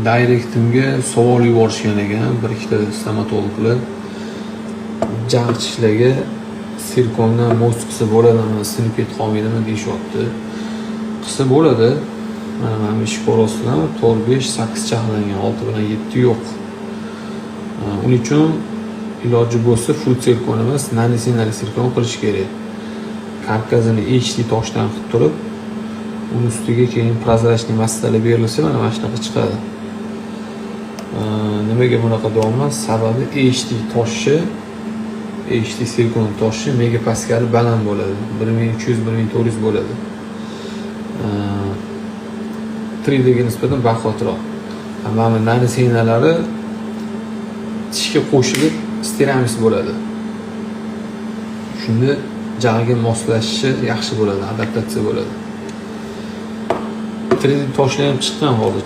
Directimga savol yuborishgan ekan bir ikkita stomatologlar. Jag'chilarga sirkondan mos qilsa bo'ladimi, sinib ketib qolmaydimi deyishyapti. Qilsa bo'ladi. Mana bu ish qorasidan 4-5-8 chaqlangan, 6 bilan 7 yo'q. Uning uchun iloji bo'lsa full sirkon emas, nanosinali sirkon qilish kerak. Karkasini HD toshdan qilib turib, uni ustiga keyin prozrachniy massalar berilsa mana shunaqa chiqadi. Nimaga bunaqa deyapman? Sababi HD toshi, HD sirkon toshi megapaskali baland bo'ladi. 1300-1400 bo'ladi. 3D ga nisbatan baquvvatroq. Mana nanosinalari tishga qo'shilib steramis bo'ladi. Shunda jag'iga moslashishi yaxshi bo'ladi, adaptatsiya bo'ladi. 3D toshlar ham chiqqan hozir.